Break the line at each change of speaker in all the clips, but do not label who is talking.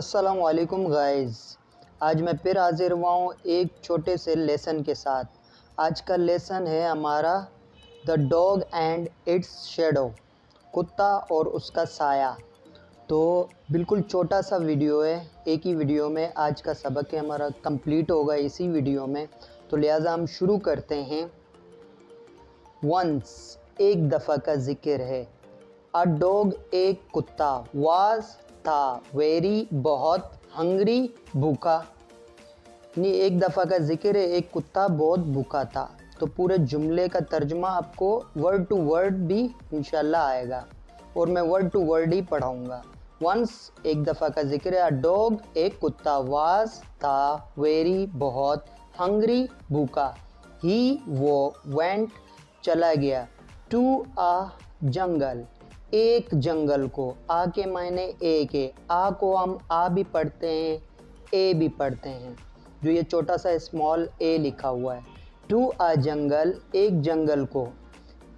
अस्सलामुअलैकुम गाइस। आज मैं फिर हाजिर हुआ हूँ एक छोटे से लेसन के साथ। आज का लेसन है हमारा the dog and its shadow, कुत्ता और उसका साया। तो बिल्कुल छोटा सा वीडियो है, एक ही वीडियो में आज का सबक है हमारा कंप्लीट होगा इसी वीडियो में। तो लिहाजा हम शुरू करते हैं। वंस एक दफ़ा का ज़िक्र है। अ डॉग एक कुत्ता, वाज था, वेरी बहुत, हंग्री भूखा। नहीं, एक दफ़ा का जिक्र है, एक कुत्ता बहुत भूखा था। तो पूरे जुमले का तर्जुमा आपको वर्ड टू वर्ड भी इंशाल्लाह आएगा और मैं वर्ड टू वर्ड ही पढ़ाऊँगा। वंस एक दफ़ा का जिक्र है। अ डॉग एक कुत्ता, वाज था, वेरी बहुत, हंग्री भूखा, ही वो, वेंट चला गया, टू अ जंगल एक जंगल को। आ के मायने एक है, आ को हम आ भी पढ़ते हैं, ए भी पढ़ते हैं, जो ये छोटा सा स्मॉल ए लिखा हुआ है। टू अ जंगल एक जंगल को।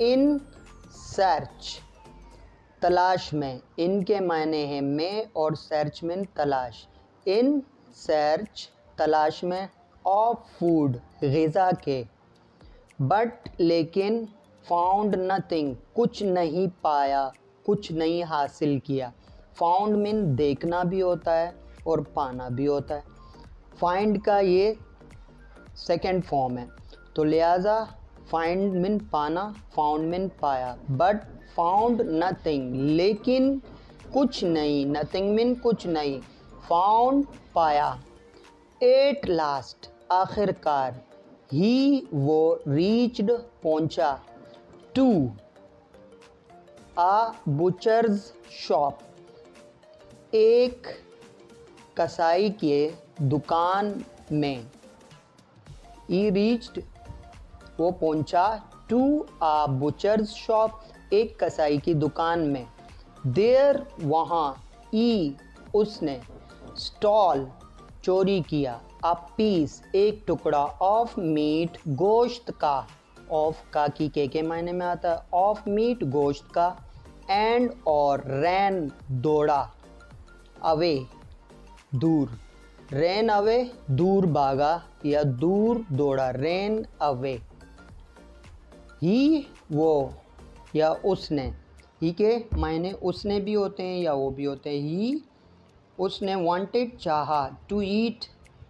इन सर्च तलाश में, इनके मायने हैं में और सर्च में तलाश। इन सर्च तलाश में, ऑफ फूड ग़िज़ा के, बट लेकिन, फाउंड नथिंग कुछ नहीं पाया, कुछ नहीं हासिल किया। फाउंड मीन देखना भी होता है और पाना भी होता है। फाइंड का ये सेकंड फॉर्म है, तो लिहाजा फाइंड मीन पाना, फाउंड मीन पाया। बट फाउंड नथिंग लेकिन कुछ नहीं, नथिंग मीन कुछ नहीं, फाउंड पाया। एट लास्ट आखिरकार, ही वो, रीच्ड पहुंचा, टू आ बुचर्स शॉप एक कसाई के दुकान में। ही रीच्ड वो पहुंचा, टू आ बुचर्स शॉप एक कसाई की दुकान में। देयर वहाँ, ई उसने, स्टॉल चोरी किया, अ पीस एक टुकड़ा, ऑफ मीट गोश्त का, ऑफ का की के मायने में आता है, ऑफ मीट गोश्त का, एंड और रैन दौड़ा, अवे दूर, रैन अवे दूर भागा या दूर दौड़ा, रैन अवे। ही वो या उसने, ही के मायने उसने भी होते हैं या वो भी होते हैं। ही उसने, वांटेड चाहा, टू ईट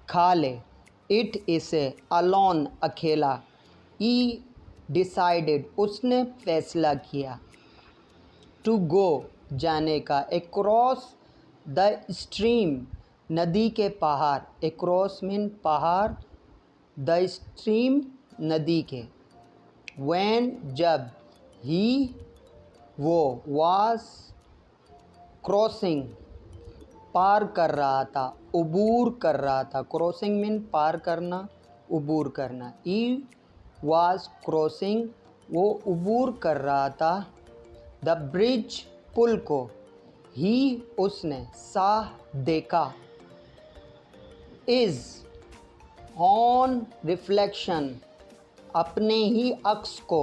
खा ले, इट इसे, अलोन अकेला, ई डिसाइडेड उसने फैसला किया, टू गो जाने का, अक्रॉस द स्ट्रीम नदी के पहाड़, अक्रॉस मीन पहाड़, द स्ट्रीम नदी के। व्हेन जब, ही वो, वाज क्रॉसिंग पार कर रहा था, उबूर कर रहा था, क्रॉसिंग मीन पार करना, उबूर करना। ही वाज क्रॉसिंग वो उबूर कर रहा था, द ब्रिज पुल को, ही उसने, सा देखा, इज ऑन रिफ्लेक्शन अपने ही अक्स को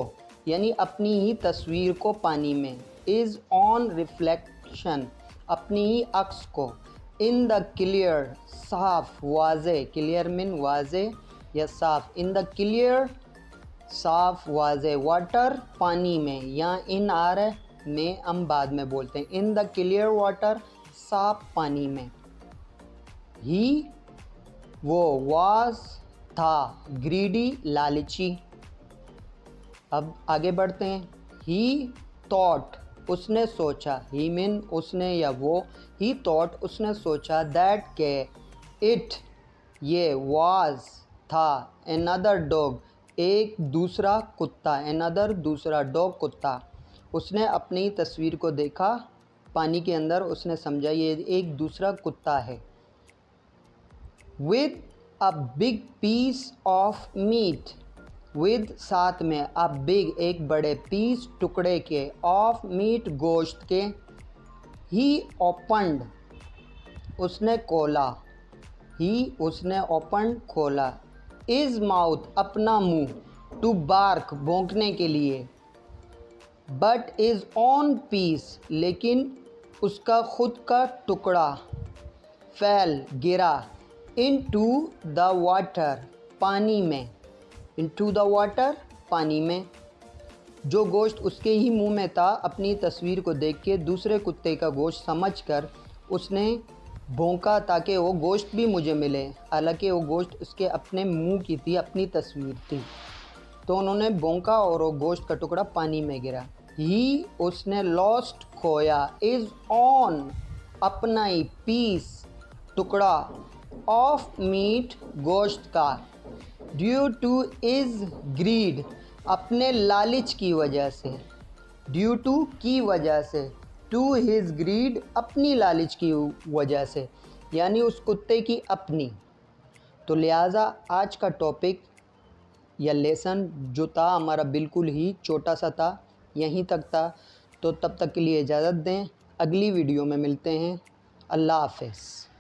यानी अपनी ही तस्वीर को पानी में, इज ऑन रिफ्लेक्शन अपनी ही अक्स को, इन द क्लियर साफ वाजे, क्लियर मीन वाजे या साफ, इन द क्लियर साफ वाजे वाटर पानी में, या इन आ रहा में हम बाद में बोलते हैं, इन द क्लियर वाटर साफ पानी में। ही वो, वाज था, ग्रीडी लालची। अब आगे बढ़ते हैं। ही थॉट उसने सोचा, ही मीन उसने या वो, ही थॉट उसने सोचा, दैट के, इट ये, वाज था, अनदर डॉग एक दूसरा कुत्ता, अनदर दूसरा डॉग कुत्ता। उसने अपनी तस्वीर को देखा पानी के अंदर, उसने समझा ये एक दूसरा कुत्ता है। With a big piece of meat, with साथ में, अ बिग एक बड़े, पीस टुकड़े के, ऑफ मीट गोश्त के। ही ओपनड उसने खोला, ही उसने ओपन खोला, इज माउथ अपना मुंह, टू बार्क भौंकने के लिए, बट इज ऑन पीस लेकिन उसका खुद का टुकड़ा, फेल गिरा, इनटू द वाटर पानी में, इनटू द वाटर पानी में। जो गोश्त उसके ही मुंह में था, अपनी तस्वीर को देख के दूसरे कुत्ते का गोश्त समझकर उसने भौंका ताकि वो गोश्त भी मुझे मिले, हालांकि वो गोश्त उसके अपने मुंह की थी, अपनी तस्वीर थी। तो उन्होंने भौंका और वो गोश्त का टुकड़ा पानी में गिरा। ही उसने लॉस्ट खोया, इज़ ऑन अपना ही, पीस टुकड़ा, ऑफ मीट गोश्त का, ड्यू टू इज़ ग्रीड अपने लालच की वजह से, ड्यू टू की वजह से, टू हिज ग्रीड अपनी लालच की वजह से, यानी उस कुत्ते की अपनी। तो लिहाजा आज का टॉपिक या लेसन जो था हमारा बिल्कुल ही छोटा सा था, यहीं तक था। तो तब तक के लिए इजाज़त दें, अगली वीडियो में मिलते हैं। अल्लाह हाफ़िज़।